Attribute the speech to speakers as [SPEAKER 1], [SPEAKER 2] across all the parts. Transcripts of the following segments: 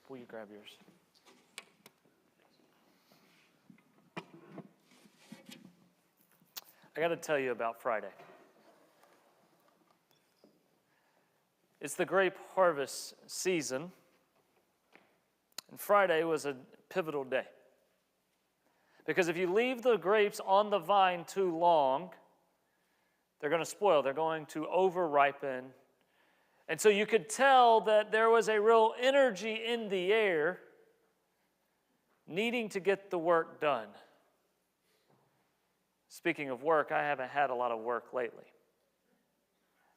[SPEAKER 1] Will you grab yours? I got to tell you about Friday. It's the grape harvest season, and Friday was a pivotal day. Because if you leave the grapes on the vine too long, they're going to spoil. They're going to over-ripen. And so you could tell that there was a real energy in the air needing to get the work done. Speaking of work, I haven't had a lot of work lately.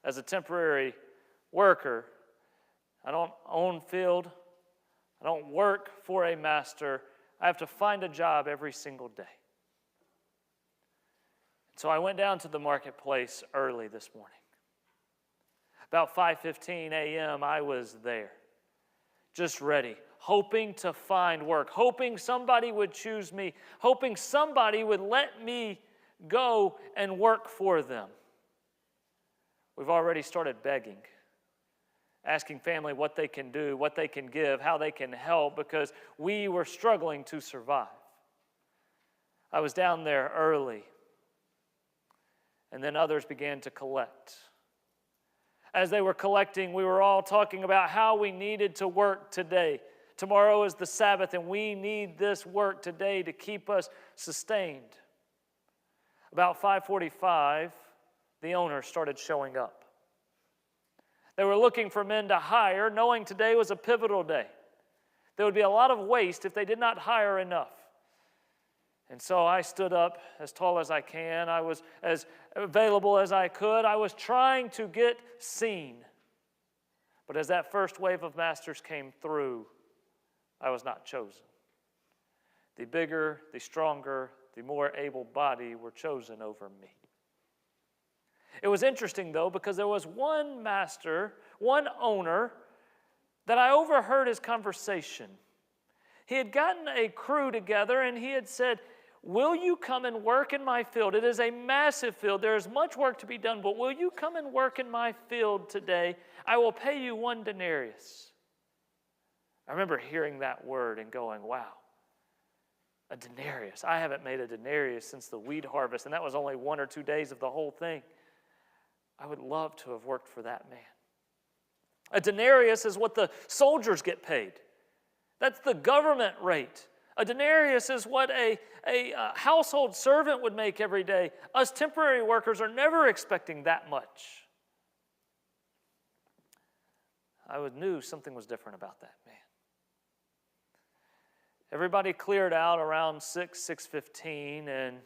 [SPEAKER 1] As a temporary worker, I don't own field. I don't work for a master. I have to find a job every single day. So I went down to the marketplace early this morning. About 5:15 a.m., I was there, just ready, hoping to find work, hoping somebody would choose me, hoping somebody would let me go and work for them. We've already started begging, asking family what they can do, what they can give, how they can help, because we were struggling to survive. I was down there early, and then others began to collect. As they were collecting, we were all talking about how we needed to work today. Tomorrow is the Sabbath, and we need this work today to keep us sustained. About 5:45, the owners started showing up. They were looking for men to hire, knowing today was a pivotal day. There would be a lot of waste if they did not hire enough. And so I stood up as tall as I can. I was as available as I could. I was trying to get seen. But as that first wave of masters came through, I was not chosen. The bigger, the stronger, the more able-bodied were chosen over me. It was interesting, though, because there was one master, one owner, that I overheard his conversation. He had gotten a crew together, and he had said, "Will you come and work in my field? It is a massive field. There is much work to be done, but will you come and work in my field today? I will pay you 1 denarius." I remember hearing that word and going, wow, a denarius. I haven't made a denarius since the wheat harvest, and that was only 1 or 2 days of the whole thing. I would love to have worked for that man. A denarius is what the soldiers get paid. That's the government rate. A denarius is what a household servant would make every day. Us temporary workers are never expecting that much. I knew something was different about that man. Everybody cleared out around 6:15, and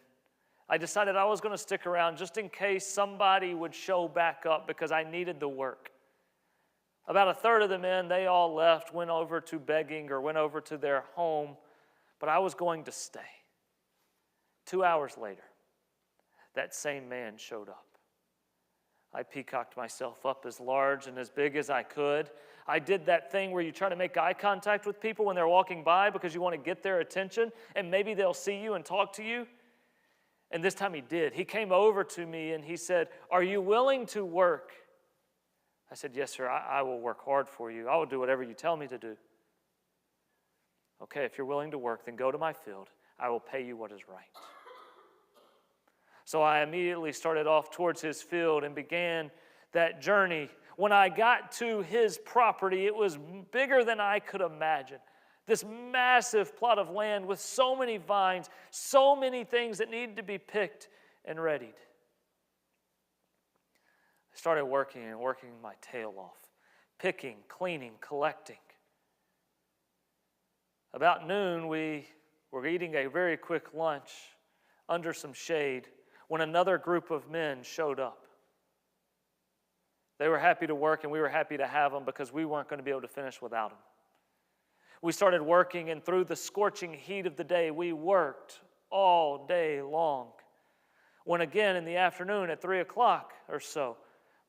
[SPEAKER 1] I decided I was going to stick around just in case somebody would show back up because I needed the work. About a third of the men, they all left, went over to begging or went over to their home, but I was going to stay. 2 hours later, that same man showed up. I peacocked myself up as large and as big as I could. I did that thing where you try to make eye contact with people when they're walking by because you want to get their attention, and maybe they'll see you and talk to you. And this time he did. He came over to me and he said, "Are you willing to work?" I said, "Yes, sir, I will work hard for you. I will do whatever you tell me to do." "Okay, if you're willing to work, then go to my field. I will pay you what is right." So I immediately started off towards his field and began that journey. When I got to his property, it was bigger than I could imagine. This massive plot of land with so many vines, so many things that needed to be picked and readied. I started working and working my tail off, picking, cleaning, collecting. About noon, we were eating a very quick lunch under some shade when another group of men showed up. They were happy to work, and we were happy to have them because we weren't going to be able to finish without them. We started working, and through the scorching heat of the day, we worked all day long. When again in the afternoon at 3 o'clock or so,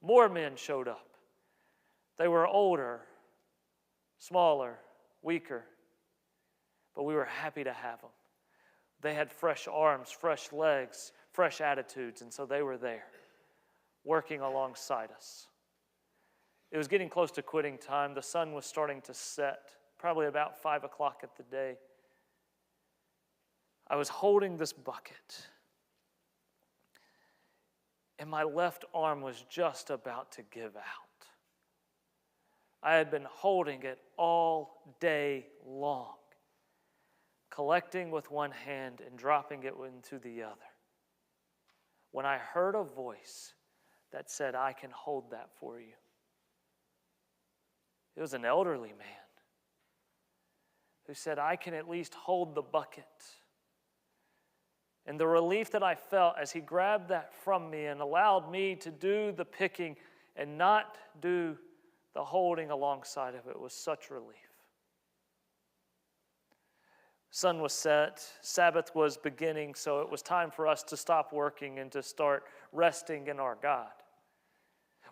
[SPEAKER 1] more men showed up. They were older, smaller, weaker, but we were happy to have them. They had fresh arms, fresh legs, fresh attitudes, and so they were there, working alongside us. It was getting close to quitting time. The sun was starting to set probably about 5 o'clock at the day. I was holding this bucket, and my left arm was just about to give out. I had been holding it all day long, collecting with one hand and dropping it into the other, when I heard a voice that said, "I can hold that for you." It was an elderly man who said, "I can at least hold the bucket." And the relief that I felt as he grabbed that from me and allowed me to do the picking and not do the holding alongside of it was such relief. Sun was set, Sabbath was beginning, so it was time for us to stop working and to start resting in our God.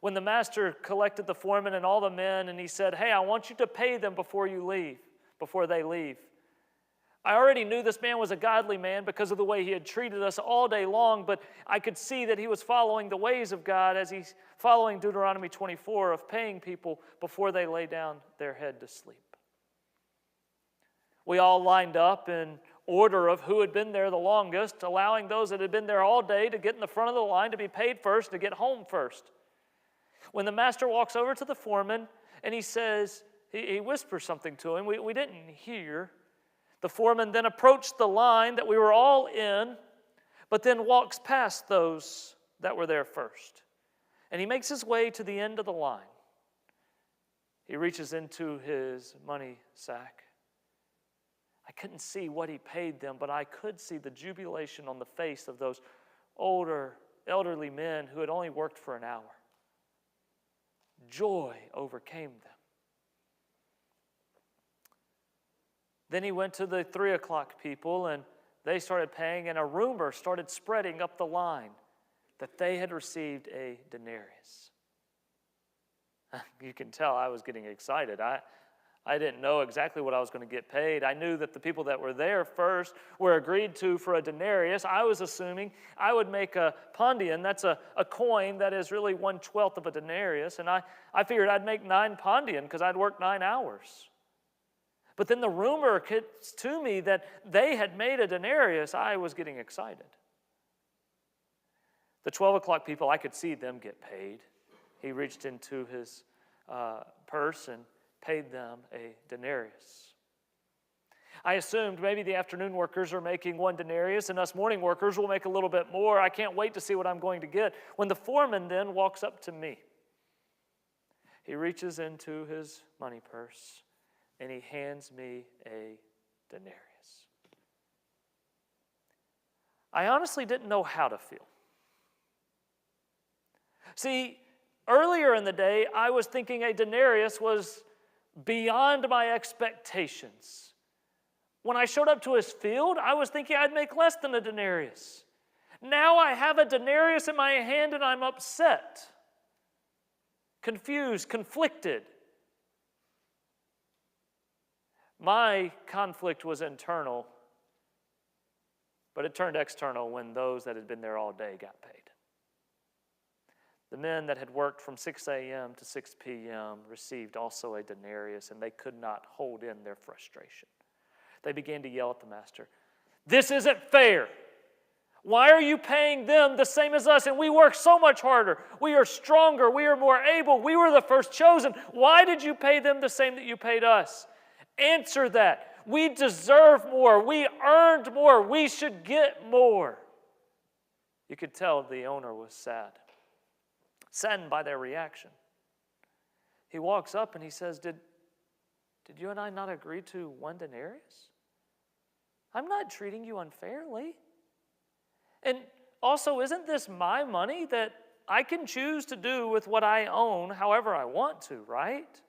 [SPEAKER 1] When the master collected the foreman and all the men, and he said, "Hey, I want you to pay them before they leave. I already knew this man was a godly man because of the way he had treated us all day long, but I could see that he was following the ways of God as he's following Deuteronomy 24 of paying people before they lay down their head to sleep. We all lined up in order of who had been there the longest, allowing those that had been there all day to get in the front of the line to be paid first, to get home first. When the master walks over to the foreman and he says, he whispers something to him, we didn't hear. The foreman then approached the line that we were all in, but then walks past those that were there first. And he makes his way to the end of the line. He reaches into his money sack. I couldn't see what he paid them, but I could see the jubilation on the face of those elderly men who had only worked for an hour. Joy overcame them. Then he went to the 3 o'clock people, and they started paying, and a rumor started spreading up the line that they had received a denarius. You can tell I was getting excited. I didn't know exactly what I was going to get paid. I knew that the people that were there first were agreed to for a denarius. I was assuming I would make a pondian. That's a coin that is really 1/12 of a denarius, and I figured I'd make 9 pondian because I'd worked 9 hours. But then the rumor gets to me that they had made a denarius. I was getting excited. The 12 o'clock people, I could see them get paid. He reached into his purse and paid them a denarius. I assumed maybe the afternoon workers are making 1 denarius and us morning workers will make a little bit more. I can't wait to see what I'm going to get. When the foreman then walks up to me, he reaches into his money purse and he hands me a denarius. I honestly didn't know how to feel. See, earlier in the day, I was thinking a denarius was beyond my expectations. When I showed up to his field, I was thinking I'd make less than a denarius. Now I have a denarius in my hand and I'm upset, confused, conflicted. My conflict was internal, but it turned external when those that had been there all day got paid. The men that had worked from 6 a.m. to 6 p.m. received also a denarius, and they could not hold in their frustration. They began to yell at the master, "This isn't fair. Why are you paying them the same as us? And we work so much harder. We are stronger. We are more able. We were the first chosen. Why did you pay them the same that you paid us? Answer that. We deserve more. We earned more. We should get more." You could tell the owner was saddened by their reaction. He walks up and he says, Did you and I not agree to 1 denarius? I'm not treating you unfairly. And also, isn't this my money that I can choose to do with what I own however I want to, right?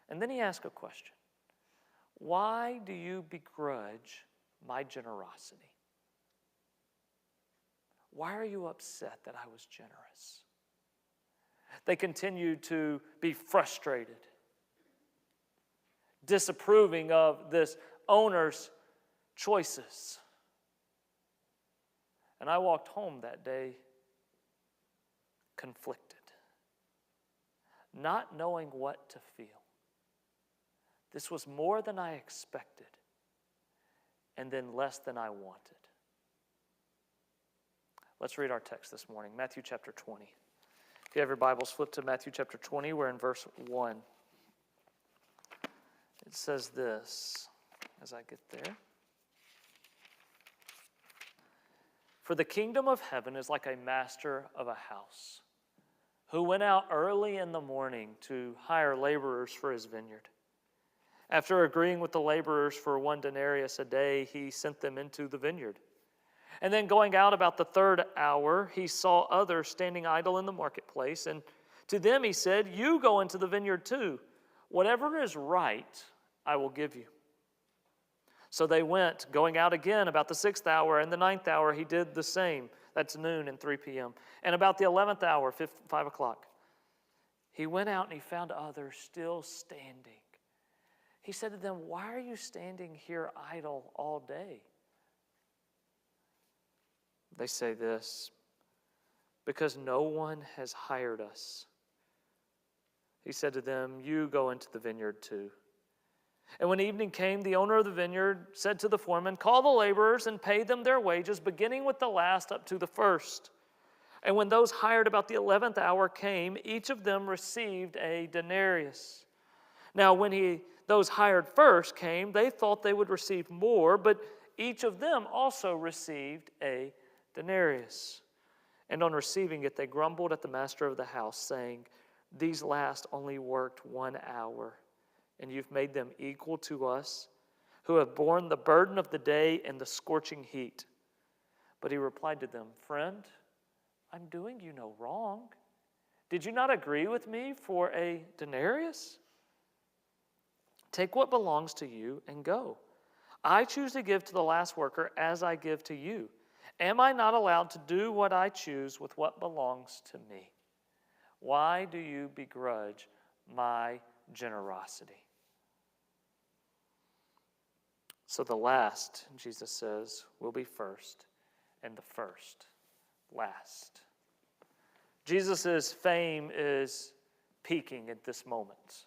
[SPEAKER 1] And then he asked a question. Why do you begrudge my generosity? Why are you upset that I was generous? They continued to be frustrated, disapproving of this owner's choices. And I walked home that day conflicted, not knowing what to feel, This was more than I expected, and then less than I wanted. Let's read our text this morning, Matthew chapter 20. If you have your Bibles, flip to Matthew chapter 20. We're in verse 1. It says this, as I get there. For the kingdom of heaven is like a master of a house, who went out early in the morning to hire laborers for his vineyard. After agreeing with the laborers for 1 denarius a day, he sent them into the vineyard. And then going out about the 3rd hour, he saw others standing idle in the marketplace. And to them he said, "You go into the vineyard too. Whatever is right, I will give you." So they went, going out again about the 6th hour, and the 9th hour he did the same. That's noon and 3 p.m. And about the 11th hour, 5 o'clock, he went out and he found others still standing. He said to them, "Why are you standing here idle all day?" They say this, "Because no one has hired us." He said to them, "You go into the vineyard too." And when evening came, the owner of the vineyard said to the foreman, "Call the laborers and pay them their wages, beginning with the last up to the first." And when those hired about the 11th hour came, each of them received a denarius. Now when those hired first came, they thought they would receive more, but each of them also received a denarius. And on receiving it, they grumbled at the master of the house, saying, "These last only worked 1 hour, and you've made them equal to us, who have borne the burden of the day and the scorching heat." But he replied to them, "Friend, I'm doing you no wrong. Did you not agree with me for a denarius? Take what belongs to you and go. I choose to give to the last worker as I give to you. Am I not allowed to do what I choose with what belongs to me? Why do you begrudge my generosity?" So the last, Jesus says, will be first, and the first last. Jesus' fame is peaking at this moment.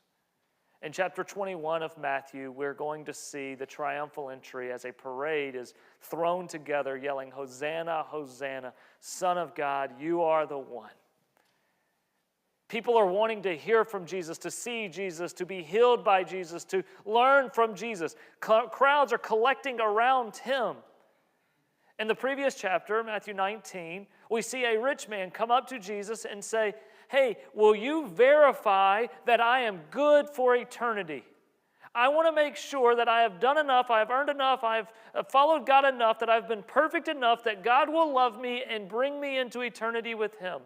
[SPEAKER 1] In chapter 21 of Matthew, we're going to see the triumphal entry as a parade is thrown together, yelling, "Hosanna, Hosanna, Son of God, you are the one." People are wanting to hear from Jesus, to see Jesus, to be healed by Jesus, to learn from Jesus. Crowds are collecting around him. In the previous chapter, Matthew 19, we see a rich man come up to Jesus and say, "Hey, will you verify that I am good for eternity? I want to make sure that I have done enough, I have earned enough, I have followed God enough, that I've been perfect enough that God will love me and bring me into eternity with him."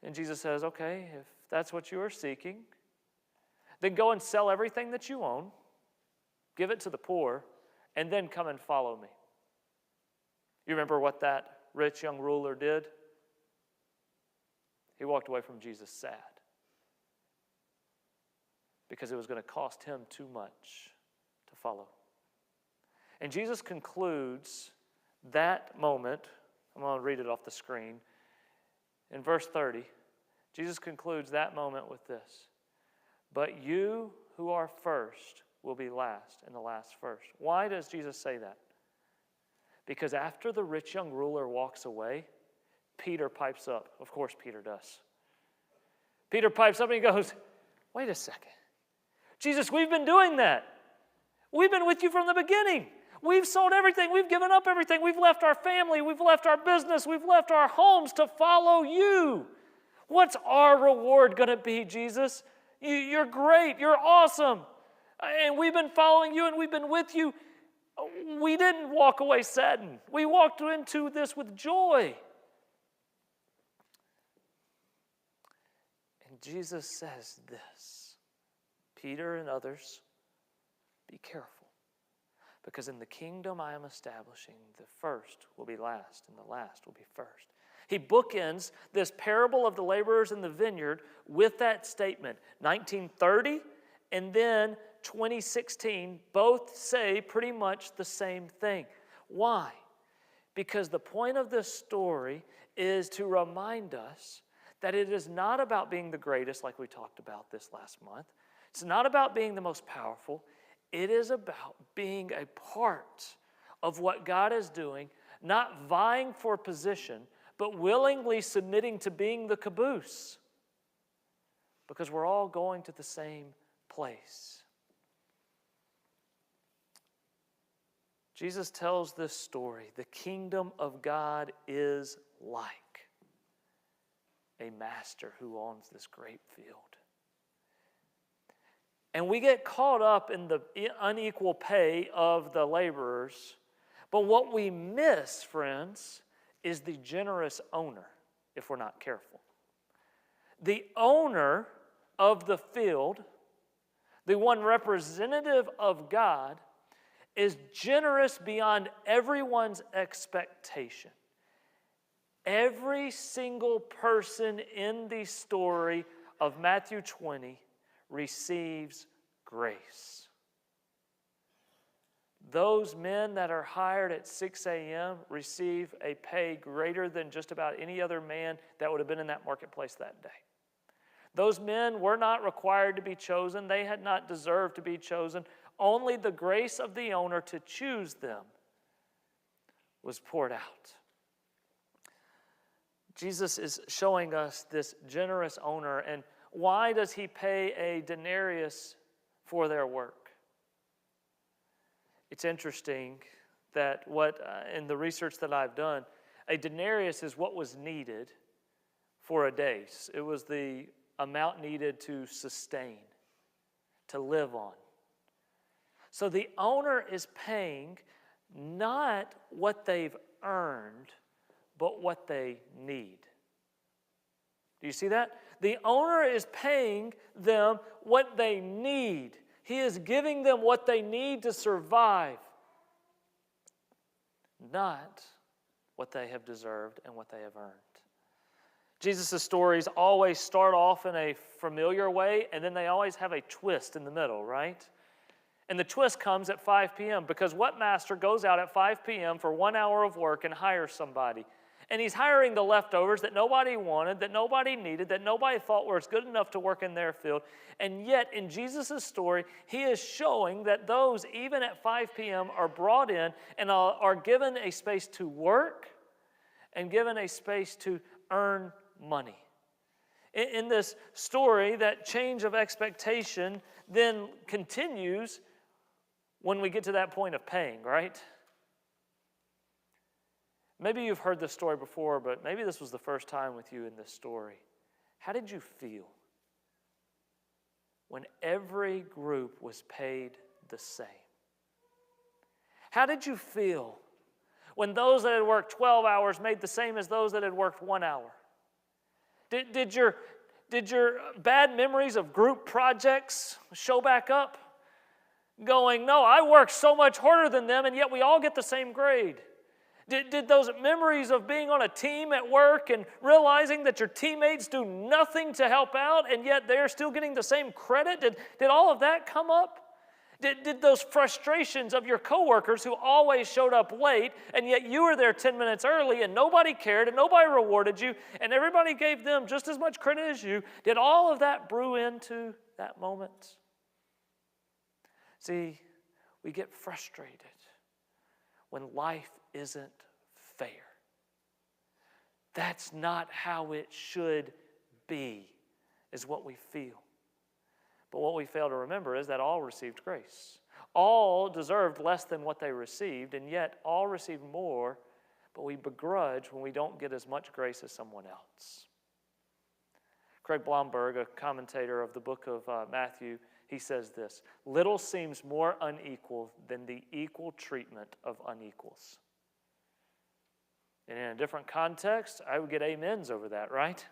[SPEAKER 1] And Jesus says, "Okay, if that's what you are seeking, then go and sell everything that you own, give it to the poor, and then come and follow me." You remember what that rich young ruler did? He walked away from Jesus sad because it was going to cost him too much to follow. And Jesus concludes that moment. I'm going to read it off the screen. In verse 30, Jesus concludes that moment with this: "But you who are first will be last, and the last first." Why does Jesus say that? Because after the rich young ruler walks away, Peter pipes up. Of course Peter does. Peter pipes up and he goes, "Wait a second. Jesus, we've been doing that. We've been with you from the beginning. We've sold everything. We've given up everything. We've left our family. We've left our business. We've left our homes to follow you. What's our reward going to be, Jesus? You're great. You're awesome. And we've been following you and we've been with you. We didn't walk away saddened. We walked into this with joy." And Jesus says this: "Peter and others, be careful, because in the kingdom I am establishing, the first will be last and the last will be first." He bookends this parable of the laborers in the vineyard with that statement. 1930 and then 2016 both say pretty much the same thing. Why? Because the point of this story is to remind us that it is not about being the greatest like we talked about this last month. It's not about being the most powerful. It is about being a part of what God is doing, not vying for position, but willingly submitting to being the caboose. Because we're all going to the same place. Jesus tells this story. The kingdom of God is like a master who owns this grape field. And we get caught up in the unequal pay of the laborers. But what we miss, friends, is the generous owner, if we're not careful. The owner of the field, the one representative of God, is generous beyond everyone's expectation. Every single person in the story of Matthew 20 receives grace. Those men that are hired at 6 a.m. receive a pay greater than just about any other man that would have been in that marketplace that day. Those men were not required to be chosen. They had not deserved to be chosen. Only the grace of the owner to choose them was poured out. Jesus is showing us this generous owner. And why does he pay a denarius for their work? It's interesting that in the research that I've done, a denarius is what was needed for a day. It was the amount needed to sustain, to live on. So the owner is paying not what they've earned, but what they need. Do you see that? The owner is paying them what they need. He is giving them what they need to survive, not what they have deserved and what they have earned. Jesus' stories always start off in a familiar way, and then they always have a twist in the middle, right? And the twist comes at 5 p.m. because what master goes out at 5 p.m. for 1 hour of work and hires somebody? And he's hiring the leftovers that nobody wanted, that nobody needed, that nobody thought were good enough to work in their field. And yet, in Jesus' story, he is showing that those, even at 5 p.m., are brought in and are given a space to work and given a space to earn money. In this story, that change of expectation then continues when we get to that point of paying, right? Maybe you've heard this story before, but maybe this was the first time with you in this story. How did you feel when every group was paid the same? How did you feel when those that had worked 12 hours made the same as those that had worked 1 hour? Did your bad memories of group projects show back up? Going, no, I worked so much harder than them, and yet we all get the same grade. Did those memories of being on a team at work and realizing that your teammates do nothing to help out, and yet they're still getting the same credit? Did all of that come up? Did those frustrations of your coworkers who always showed up late, and yet you were there 10 minutes early, and nobody cared, and nobody rewarded you, and everybody gave them just as much credit as you, did all of that brew into that moment? See, we get frustrated when life isn't fair. That's not how it should be, is what we feel. But what we fail to remember is that all received grace. All deserved less than what they received, and yet all received more, but we begrudge when we don't get as much grace as someone else. Craig Blomberg, a commentator of the book of Matthew, he says this: little seems more unequal than the equal treatment of unequals. And in a different context, I would get amens over that, right?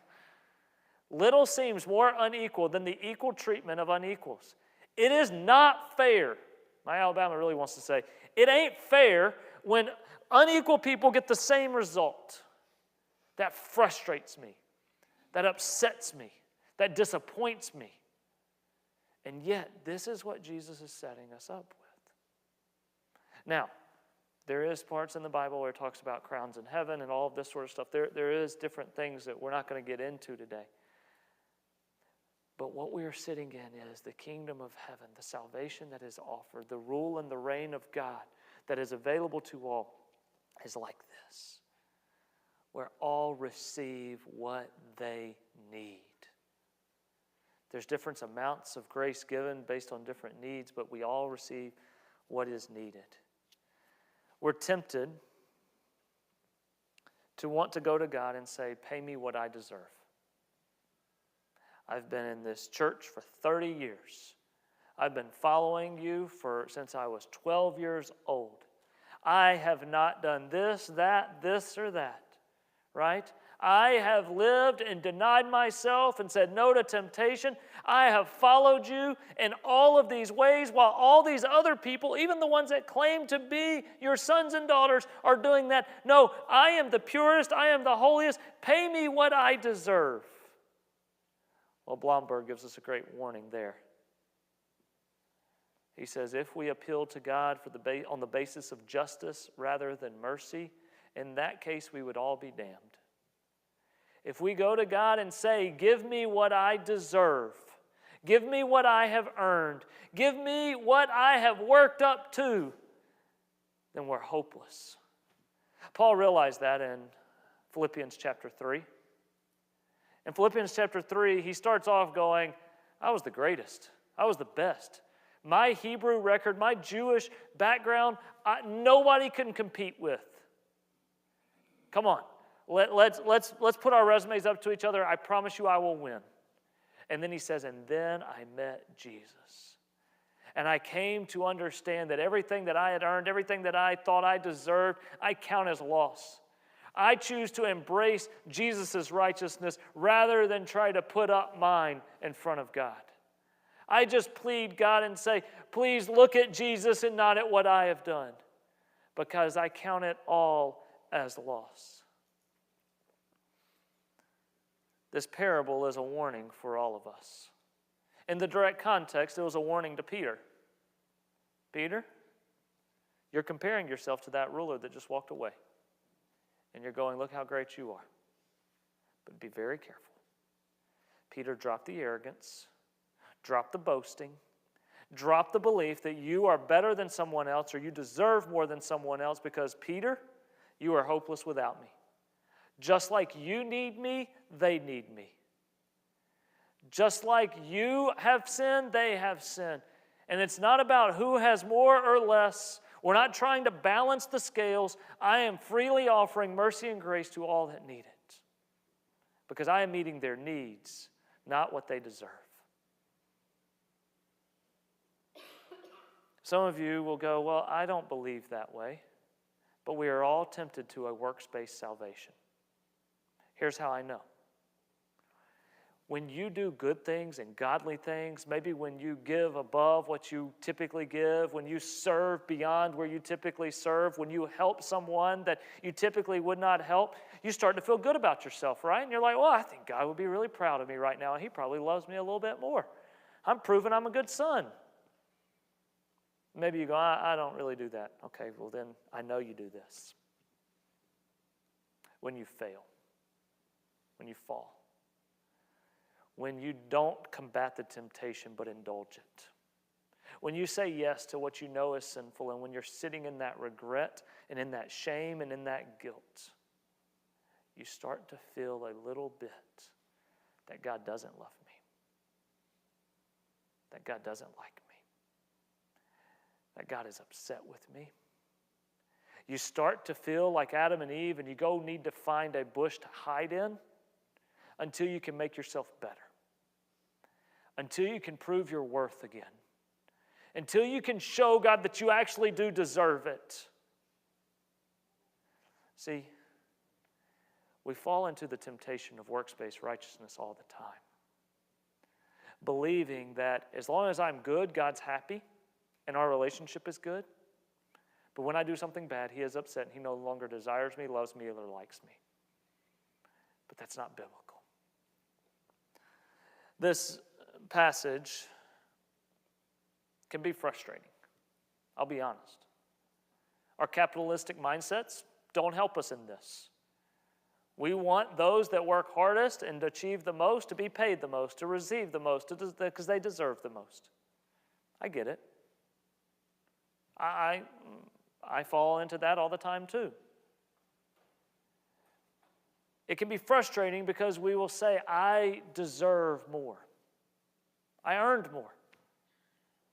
[SPEAKER 1] Little seems more unequal than the equal treatment of unequals. It is not fair. My Alabama really wants to say, it ain't fair when unequal people get the same result. That frustrates me. That upsets me. That disappoints me. And yet, this is what Jesus is setting us up with. Now, there is parts in the Bible where it talks about crowns in heaven and all of this sort of stuff. There is different things that we're not going to get into today. But what we are sitting in is the kingdom of heaven, the salvation that is offered, the rule and the reign of God that is available to all is like this, where all receive what they need. There's different amounts of grace given based on different needs, but we all receive what is needed. We're tempted to want to go to God and say, pay me what I deserve. I've been in this church for 30 years. I've been following you since I was 12 years old. I have not done this, or that, right? I have lived and denied myself and said no to temptation. I have followed you in all of these ways while all these other people, even the ones that claim to be your sons and daughters, are doing that. No, I am the purest. I am the holiest. Pay me what I deserve. Well, Blomberg gives us a great warning there. He says, if we appeal to God on the basis of justice rather than mercy, in that case we would all be damned. If we go to God and say, give me what I deserve, give me what I have earned, give me what I have worked up to, then we're hopeless. Paul realized that in Philippians chapter 3. In Philippians chapter 3, he starts off going, I was the greatest. I was the best. My Hebrew record, my Jewish background, nobody can compete with. Come on. Let's put our resumes up to each other. I promise you I will win. And then he says, and then I met Jesus. And I came to understand that everything that I had earned, everything that I thought I deserved, I count as loss. I choose to embrace Jesus' righteousness rather than try to put up mine in front of God. I just plead God and say, please look at Jesus and not at what I have done, because I count it all as loss. This parable is a warning for all of us. In the direct context, it was a warning to Peter. Peter, you're comparing yourself to that ruler that just walked away. And you're going, look how great you are. But be very careful. Peter, drop the arrogance. Drop the boasting. Drop the belief that you are better than someone else or you deserve more than someone else, because, Peter, you are hopeless without me. Just like you need me, they need me. Just like you have sinned, they have sinned. And it's not about who has more or less. We're not trying to balance the scales. I am freely offering mercy and grace to all that need it, because I am meeting their needs, not what they deserve. Some of you will go, well, I don't believe that way. But we are all tempted to a works-based salvation. Here's how I know. When you do good things and godly things, maybe when you give above what you typically give, when you serve beyond where you typically serve, when you help someone that you typically would not help, you start to feel good about yourself, right? And you're like, well, I think God would be really proud of me right now, and He probably loves me a little bit more. I'm proving I'm a good son. Maybe you go, I don't really do that. Okay, well then I know you do this. When you fail, when you fall, when you don't combat the temptation but indulge it, when you say yes to what you know is sinful, and when you're sitting in that regret and in that shame and in that guilt, you start to feel a little bit that God doesn't love me, that God doesn't like me, that God is upset with me. You start to feel like Adam and Eve, and you go need to find a bush to hide in until you can make yourself better, until you can prove your worth again, until you can show God that you actually do deserve it. See, we fall into the temptation of works-based righteousness all the time, believing that as long as I'm good, God's happy, and our relationship is good. But when I do something bad, He is upset, and He no longer desires me, loves me, or likes me. But that's not biblical. This passage can be frustrating. I'll be honest. Our capitalistic mindsets don't help us in this. We want those that work hardest and achieve the most to be paid the most, to receive the most, because they deserve the most. I get it. I fall into that all the time too. It can be frustrating because we will say, I deserve more. I earned more.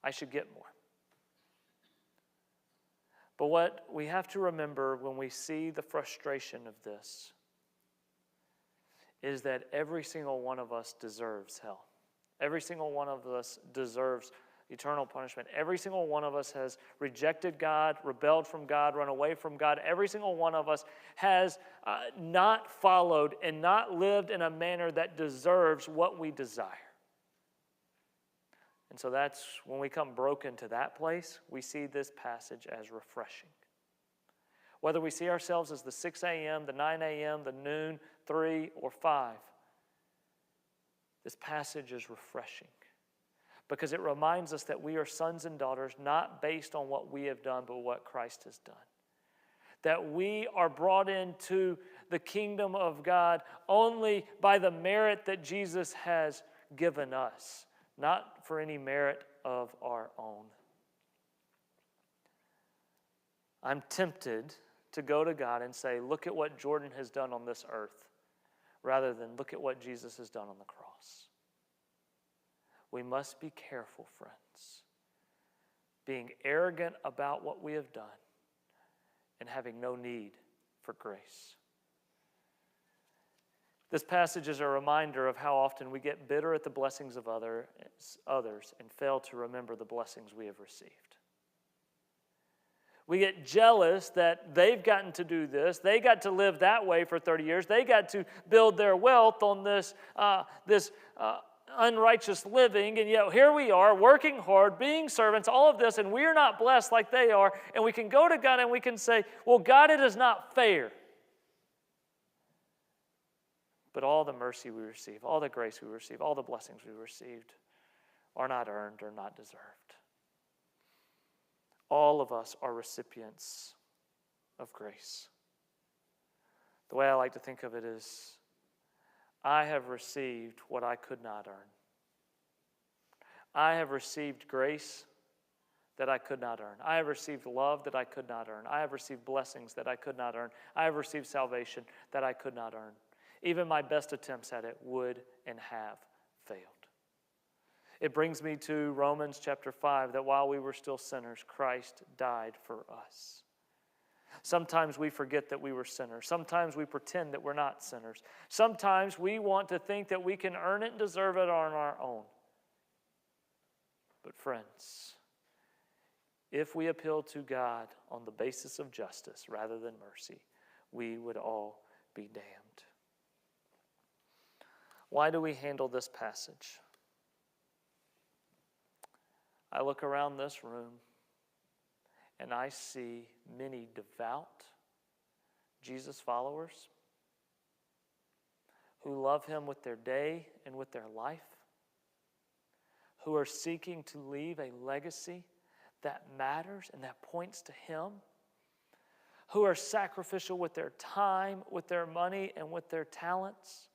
[SPEAKER 1] I should get more. But what we have to remember when we see the frustration of this is that every single one of us deserves hell. Every single one of us deserves eternal punishment. Every single one of us has rejected God, rebelled from God, run away from God. Every single one of us has not followed and not lived in a manner that deserves what we desire. And so that's when we come broken to that place, we see this passage as refreshing. Whether we see ourselves as the 6 a.m., the 9 a.m., the noon, 3, or 5, this passage is refreshing because it reminds us that we are sons and daughters not based on what we have done, but what Christ has done. That we are brought into the kingdom of God only by the merit that Jesus has given us, not for any merit of our own. I'm tempted to go to God and say, look at what Jordan has done on this earth, rather than look at what Jesus has done on the cross. We must be careful, friends, being arrogant about what we have done and having no need for grace. This passage is a reminder of how often we get bitter at the blessings of others and fail to remember the blessings we have received. We get jealous that they've gotten to do this. They got to live that way for 30 years. They got to build their wealth on this unrighteous living. And yet here we are working hard, being servants, all of this, and we are not blessed like they are. And we can go to God and we can say, well, God, it is not fair. But all the mercy we receive, all the grace we receive, all the blessings we received are not earned or not deserved. All of us are recipients of grace. The way I like to think of it is, I have received what I could not earn. I have received grace that I could not earn. I have received love that I could not earn. I have received blessings that I could not earn. I have received salvation that I could not earn. Even my best attempts at it would and have failed. It brings me to Romans chapter 5, that while we were still sinners, Christ died for us. Sometimes we forget that we were sinners. Sometimes we pretend that we're not sinners. Sometimes we want to think that we can earn it and deserve it on our own. But friends, if we appeal to God on the basis of justice rather than mercy, we would all be damned. Why do we handle this passage? I look around this room and I see many devout Jesus followers who love Him with their day and with their life, who are seeking to leave a legacy that matters and that points to Him, who are sacrificial with their time, with their money, and with their talents.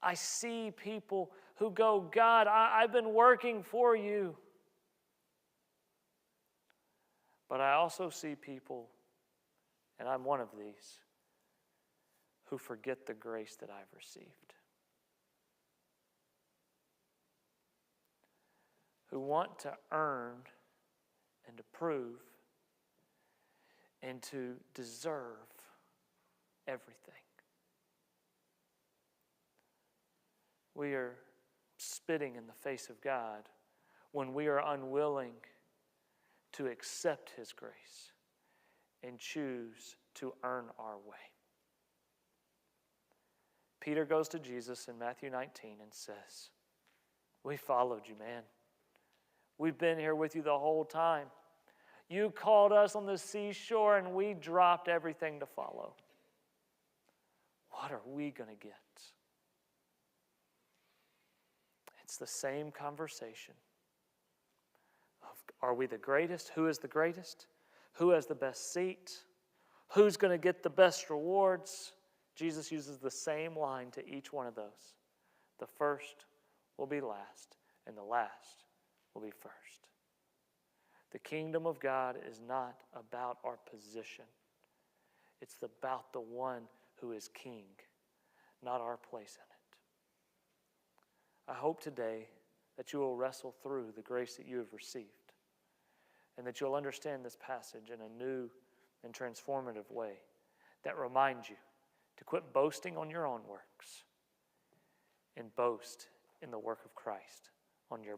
[SPEAKER 1] I see people who go, God, I've been working for you. But I also see people, and I'm one of these, who forget the grace that I've received. Who want to earn and to prove and to deserve everything. We are spitting in the face of God when we are unwilling to accept His grace and choose to earn our way. Peter goes to Jesus in Matthew 19 and says, we followed you, man. We've been here with you the whole time. You called us on the seashore and we dropped everything to follow. What are we going to get? It's the same conversation of, are we the greatest? Who is the greatest? Who has the best seat? Who's going to get the best rewards? Jesus uses the same line to each one of those. The first will be last, and the last will be first. The kingdom of God is not about our position. It's about the one who is king, not our place in it. I hope today that you will wrestle through the grace that you have received, and that you'll understand this passage in a new and transformative way that reminds you to quit boasting on your own works and boast in the work of Christ on your